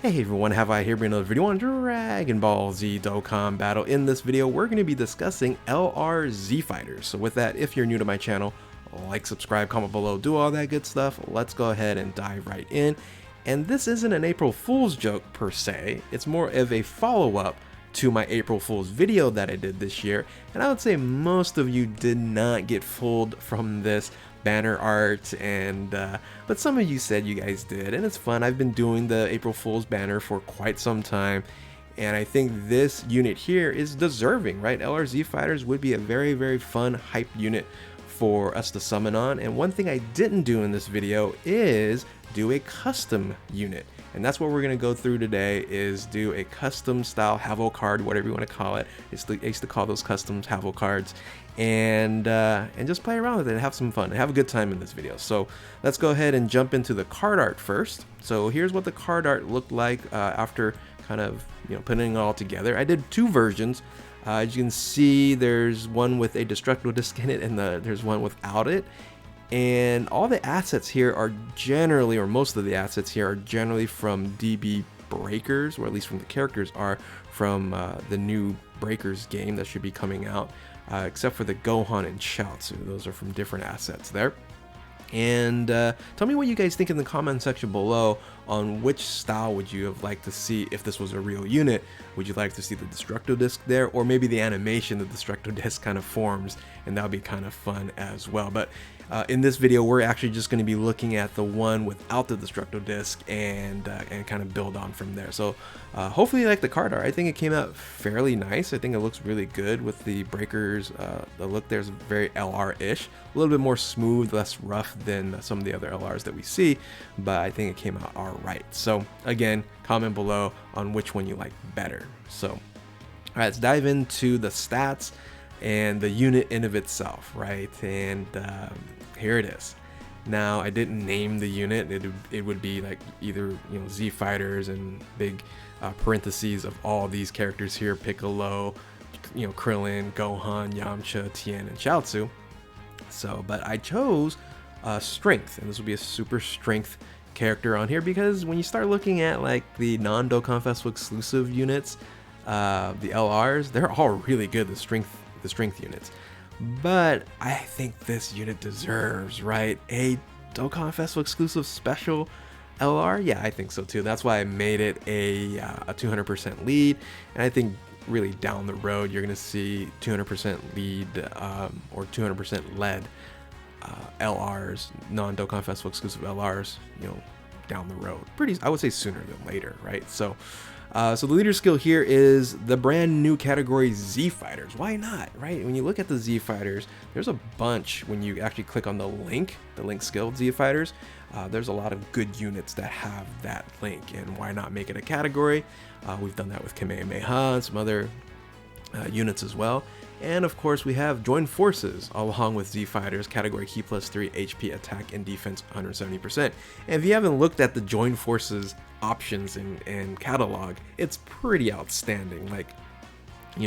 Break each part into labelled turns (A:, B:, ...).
A: Hey everyone, have I here bringing another video on Dragon Ball Z Dokkan Battle. In this video, we're going to be discussing LRZ fighters. So with that, if you're new to my channel, like, subscribe, comment below, do all that good stuff. Let's go ahead and dive right in. And this isn't an April Fool's joke per se, it's more of a follow-up to my April Fool's video that I did this year. And I would say most of you did not get fooled from this banner art, and but some of you said you guys did, and it's fun. I've been doing the April Fool's banner for quite some time, and I think this unit here is deserving, right? LRZ fighters would be a very fun hype unit for us to summon on. And one thing I didn't do in this video is do a custom unit, and that's what we're going to go through today, is do a custom style Havo card, whatever you want to call it. I used to call those customs Havo cards, and just play around with it and have some fun and have a good time in this video. So let's go ahead and jump into the card art first. So here's what the card art looked like after kind of putting it all together. I did two versions. As you can see, there's one with a destructible disc in it, and there's one without it. And all the assets here are generally, or most of the assets here are generally from DB Breakers, or at least from the characters are from the new Breakers game that should be coming out, except for the Gohan and Chiaotzu. Those are from different assets there. And tell me what you guys think in the comment section below on which style would you have liked to see if this was a real unit. Would you like to see the destructo disc there, or maybe the animation the destructo disc kind of forms, and that would be kind of fun as well. But in this video, we're actually just going to be looking at the one without the destructo disc and kind of build on from there. So hopefully you like the card art. I think it came out fairly nice. I think it looks really good with the breakers. The look there's very LR-ish, a little bit more smooth, less rough than some of the other LRs that we see, but I think it came out all right. So again, comment below on which one you like better. So all right, let's dive into the stats and the unit in of itself, right? And here it is. Now, I didn't name the unit. It would be like either Z fighters and big parentheses of all these characters here: Piccolo, Krillin, Gohan, Yamcha, Tien, and Chiaotzu. So, but I chose strength, and this will be a super strength character on here, because when you start looking at like the non-Dokkan Festival exclusive units, the LRs, they're all really good, the strength units. But I think this unit deserves, right, a Dokkan Festival exclusive special LR. Yeah, I think so too. That's why I made it a 200% lead, and I think really down the road you're gonna see 200% lead or 200% lead LRs, non-Dokkan Festival exclusive LRs, down the road. I would say sooner than later, right? So so the leader skill here is the brand new category Z fighters. Why not, right? When you look at the Z fighters, there's a bunch. When you actually click on the link skill Z fighters, there's a lot of good units that have that link, and why not make it a category? We've done that with Kamehameha and some other units as well. And of course, we have joined forces along with Z fighters category key +3 HP, attack, and defense 170%. And if you haven't looked at the joined forces options and catalog, it's pretty outstanding. Like,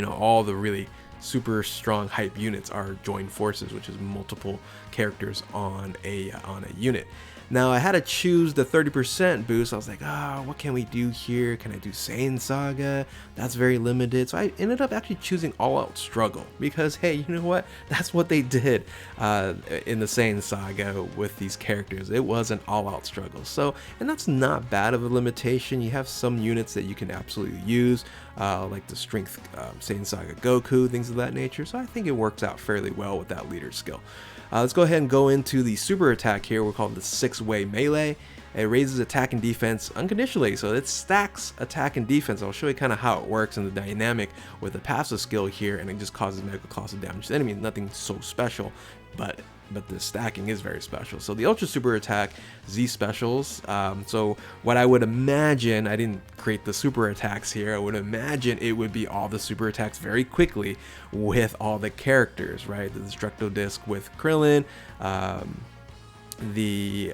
A: all the really super strong hype units are joined forces, which is multiple characters on a unit. Now, I had to choose the 30% boost. I was like, what can we do here? Can I do Saiyan Saga? That's very limited. So I ended up actually choosing All Out Struggle, because hey, you know what? That's what they did in the Saiyan Saga with these characters. It was an all-out struggle. So, and that's not bad of a limitation. You have some units that you can absolutely use, like the strength Saiyan Saga Goku, things of that nature. So I think it works out fairly well with that leader skill. Let's go ahead and go into the super attack here. We're called the 6-way melee. It raises attack and defense unconditionally, so it stacks attack and defense. I'll show you kind of how it works and the dynamic with the passive skill here, and it just causes mega colossal damage to the enemy. Nothing so special, but the stacking is very special. So the ultra super attack Z specials, so what I would imagine, I didn't create the super attacks here, I would imagine it would be all the super attacks very quickly with all the characters, right? The destructo disc with Krillin, the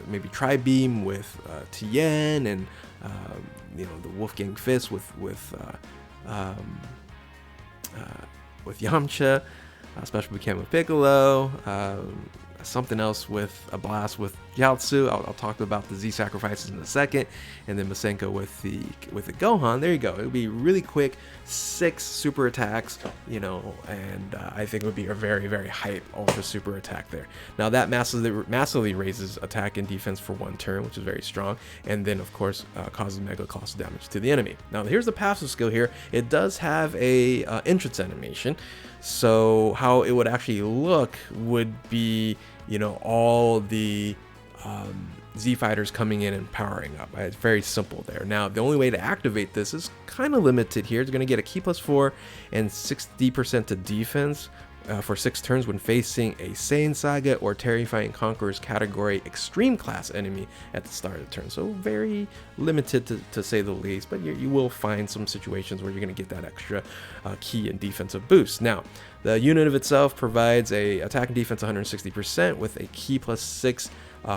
A: maybe tri-beam with Tien, and the Wolfgang Fist with Yamcha, special became with Piccolo, something else with a blast with Chiaotzu. I'll talk about the Z sacrifices in a second, and then Masenko with the Gohan. There you go. It would be really quick, 6 super attacks, you know, and I think it would be a very, very hype ultra super attack there. Now that massively raises attack and defense for 1 turn, which is very strong, and then of course causes mega colossal damage to the enemy. Now here's the passive skill here. It does have a entrance animation, so how it would actually look would be, you know, all the Z fighters coming in and powering up. It's very simple there. Now the only way to activate this is kind of limited here. It's going to get a Ki +4 and 60% to defense for 6 turns when facing a Saiyan Saga or Terrifying Conqueror's category extreme class enemy at the start of the turn. So very limited to say the least, but you will find some situations where you're going to get that extra Ki and defensive boost. Now the unit of itself provides a attack and defense 160% with a Ki +6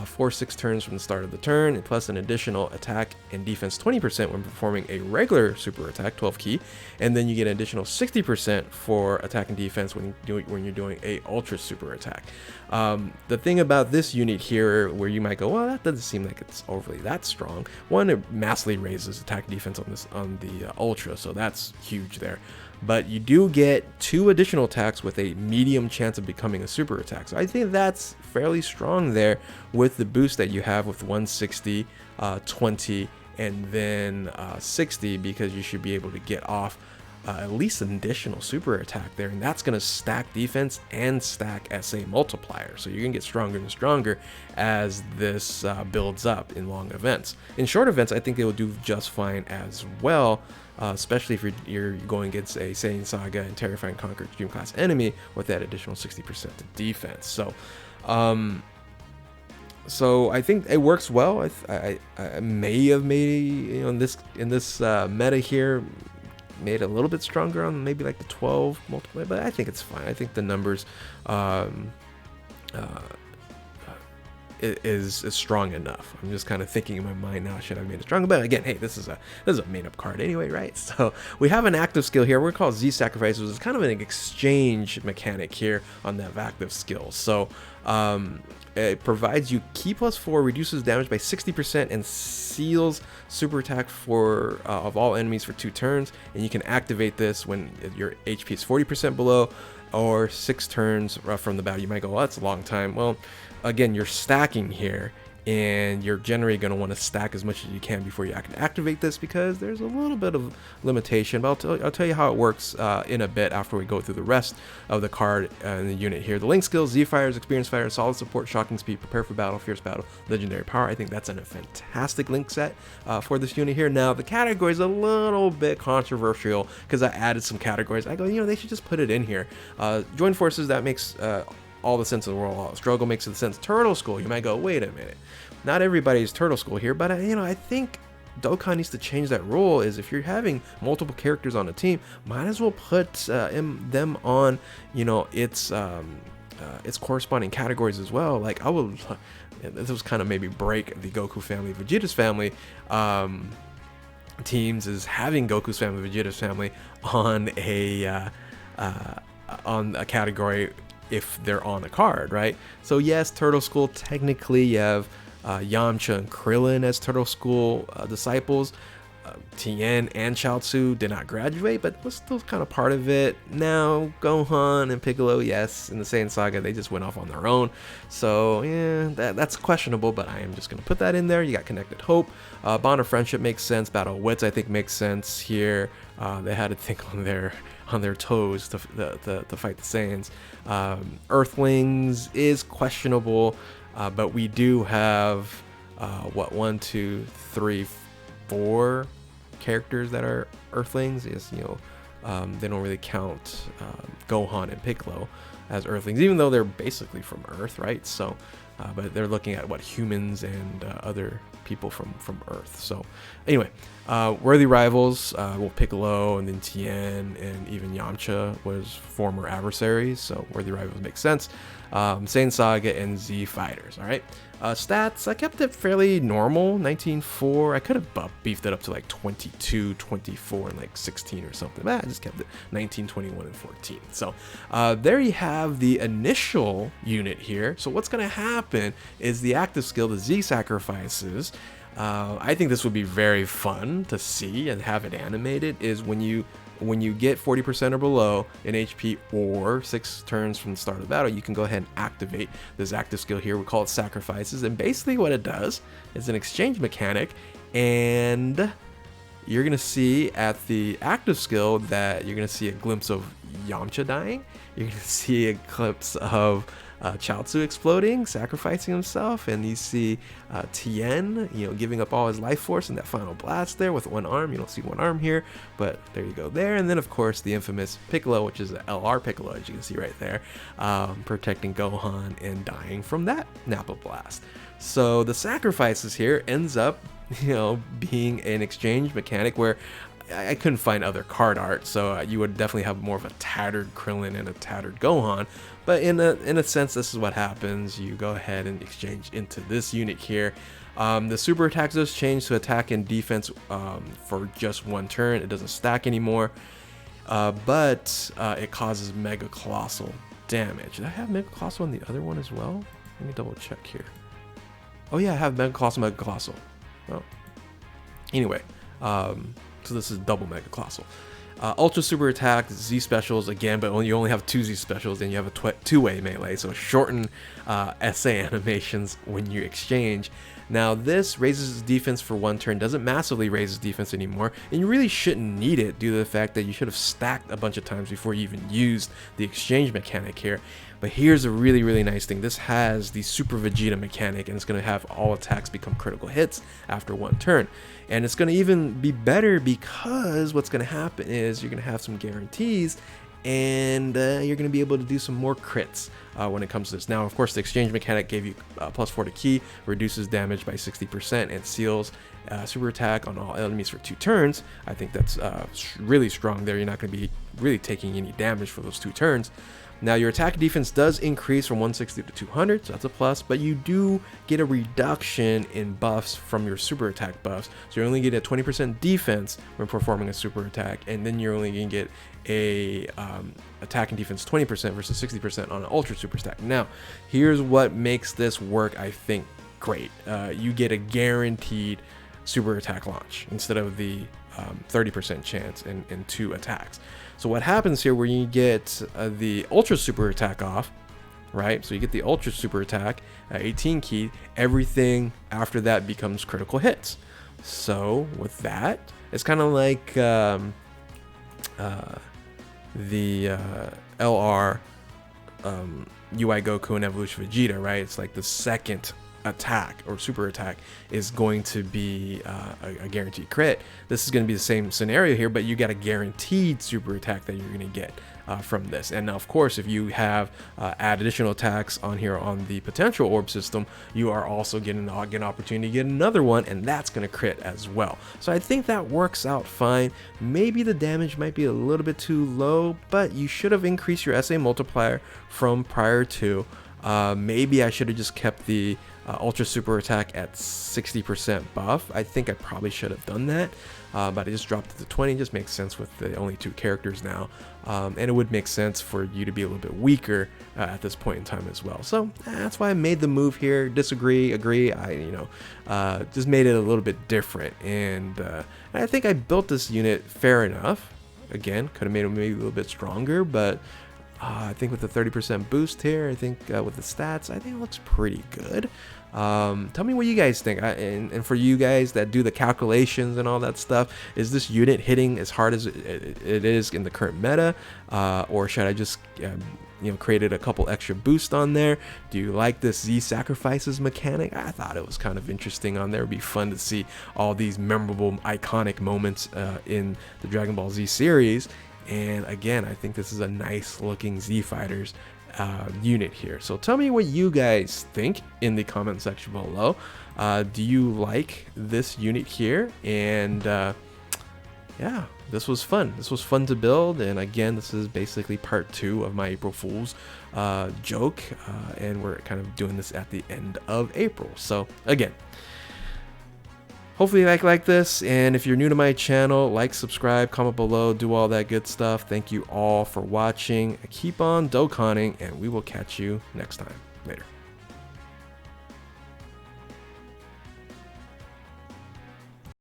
A: for 6 turns from the start of the turn, and plus an additional attack and defense 20% when performing a regular super attack, 12 Ki, and then you get an additional 60% for attack and defense when you're doing a ultra super attack. The thing about this unit here, where you might go, well, that doesn't seem like it's overly that strong. One, it massively raises attack and defense on the ultra, so that's huge there. But you do get 2 additional attacks with a medium chance of becoming a super attack. So I think that's fairly strong there with the boost that you have with 160, 20, and then 60, because you should be able to get off at least an additional super attack there, and that's going to stack defense and stack SA multiplier. So you're going to get stronger and stronger as this builds up in long events. In short events, I think it will do just fine as well. Especially if you're going against a Saiyan Saga and Terrifying Conqueror Extreme Class enemy with that additional 60% to defense. So, so I think it works well. I may have made, you know, in this meta here, made a little bit stronger on maybe like the 12 multiplier, but I think it's fine. I think the numbers is strong enough. I'm just kind of thinking in my mind now, should I have made it stronger? But again, hey, this is a made up card anyway, right? So we have an active skill here. We're called Z Sacrifice, which is kind of an exchange mechanic here on that active skill. So it provides you Ki +4, reduces damage by 60%, and seals super attack for of all enemies for 2 turns. And you can activate this when your HP is 40% below or 6 turns from the battle. You might go, well, that's a long time. Well, again, you're stacking here, and you're generally going to want to stack as much as you can before you can activate this, because there's a little bit of limitation, but I'll tell you how it works in a bit after we go through the rest of the card in the unit here. The link skills: Z Fighters, Experienced Fighter, Solid Support, Shocking Speed, Prepare for Battle, Fierce Battle, Legendary Power. I think that's a fantastic link set for this unit here. Now the category is a little bit controversial because I added some categories. I go, you know, they should just put it in here. Join Forces, that makes all the sense in the world. Struggle makes the sense. Turtle School, you might go, wait a minute, not everybody's Turtle School here, but you know, I think Dokkan needs to change that rule. Is if you're having multiple characters on a team, might as well put them on, you know, its corresponding categories as well. Like I would, this was kind of maybe break the Goku family, Vegeta's family teams, is having Goku's family, Vegeta's family on a category if they're on a card, right? So yes, Turtle School, technically you have Yamcha and Krillin as Turtle School disciples. Tien and Chiaotzu did not graduate, but was still kind of part of it. Now Gohan and Piccolo, yes, in the Saiyan Saga, they just went off on their own. So yeah, that's questionable, but I am just going to put that in there. You got Connected Hope. Bond of Friendship makes sense. Battle of Wits, I think, makes sense here. They had to think on their toes to fight the Saiyans. Earthlings is questionable, but we do have 1, 2, 3, 4 characters that are Earthlings. Is, you know, they don't really count Gohan and Piccolo as Earthlings, even though they're basically from Earth, right? So, but they're looking at what humans and other people from Earth. So anyway, worthy rivals, well, Piccolo and then Tien and even Yamcha was former adversaries, so worthy rivals makes sense. Saiyan Saga, and Z Fighters. All right. Stats, I kept it fairly normal, 19.4. I could have beefed it up to like 22, 24, and like 16 or something, but I just kept it 19, 21, and 14. So there you have the initial unit here. So what's going to happen is the active skill, the Z Sacrifices, I think this would be very fun to see and have it animated, is when you get 40% or below in HP or 6 turns from the start of the battle, you can go ahead and activate this active skill here. We call it Sacrifices, and basically what it does is an exchange mechanic, and you're gonna see at the active skill that you're gonna see a glimpse of Yamcha dying. You're gonna see a glimpse of Chiaotzu exploding, sacrificing himself, and you see Tien, giving up all his life force in that final blast there with one arm. You don't see one arm here, but there you go there. And then of course the infamous Piccolo, which is the LR Piccolo, as you can see right there, protecting Gohan and dying from that Nappa blast. So the sacrifices here ends up, being an exchange mechanic where I couldn't find other card art, so you would definitely have more of a tattered Krillin and a tattered Gohan. But in a sense, this is what happens. You go ahead and exchange into this unit here. The super attack does change to attack and defense for just one turn. It doesn't stack anymore, but it causes Mega Colossal damage. Did I have Mega Colossal on the other one as well? Let me double check here. Oh yeah, I have Mega Colossal. Oh. Anyway, so this is double Mega Colossal. Ultra Super Attack, Z Specials again, but you only have 2 Z Specials, and you have a two-way melee, so shorten SA animations when you exchange. Now this raises defense for one turn, doesn't massively raise his defense anymore, and you really shouldn't need it due to the fact that you should have stacked a bunch of times before you even used the exchange mechanic here. But here's a really, really nice thing. This has the Super Vegeta mechanic, and it's going to have all attacks become critical hits after one turn. And it's going to even be better because what's going to happen is you're going to have some guarantees, and you're going to be able to do some more crits when it comes to this. Now, of course, the exchange mechanic gave you +4 to ki, reduces damage by 60%, and seals super attack on all enemies for 2 turns. I think that's really strong there. You're not going to be really taking any damage for those 2 turns. Now your attack and defense does increase from 160 to 200, so that's a plus, but you do get a reduction in buffs from your super attack buffs. So you're only getting a 20% defense when performing a super attack, and then you're only going to get a attack and defense 20% versus 60% on an ultra super stack. Now, here's what makes this work, I think, great. You get a guaranteed super attack launch instead of the 30% chance in 2 attacks. So what happens here, where you get the ultra super attack off, right? So you get the ultra super attack, 18 ki, everything after that becomes critical hits. So with that, it's kind of like the LR UI Goku and Evolution Vegeta, right? It's like the second attack or super attack is going to be a guaranteed crit. This is going to be the same scenario here, but you got a guaranteed super attack that you're going to get from this. And now, of course, if you have add additional attacks on here on the potential orb system, you are also getting an opportunity to get another one, and that's going to crit as well. So I think that works out fine. Maybe the damage might be a little bit too low, but you should have increased your SA multiplier from prior to. Maybe I should have just kept the ultra super attack at 60% buff. I think I probably should have done that, but I just dropped it to 20. It just makes sense with the only 2 characters now, and it would make sense for you to be a little bit weaker at this point in time as well. So that's why I made the move here. Disagree, agree. I just made it a little bit different, and I think I built this unit fair enough. Again, could have made it maybe a little bit stronger, but I think with the 30% boost here, I think with the stats, I think it looks pretty good. Tell me what you guys think, and for you guys that do the calculations and all that stuff, is this unit hitting as hard as it is in the current meta, or should I just created a couple extra boosts on there? Do you like this Z Sacrifices mechanic? I thought it was kind of interesting on there. It'd be fun to see all these memorable, iconic moments in the Dragon Ball Z series. And again, I think this is a nice looking Z Fighters unit here. So tell me what you guys think in the comment section below. Do you like this unit here? And yeah, this was fun. This was fun to build, and again, this is basically part 2 of my April Fool's joke, and we're kind of doing this at the end of April. So again, hopefully you like this, and if you're new to my channel, like, subscribe, comment below, do all that good stuff. Thank you all for watching. Keep on Dokkaning, and we will catch you next time. Later.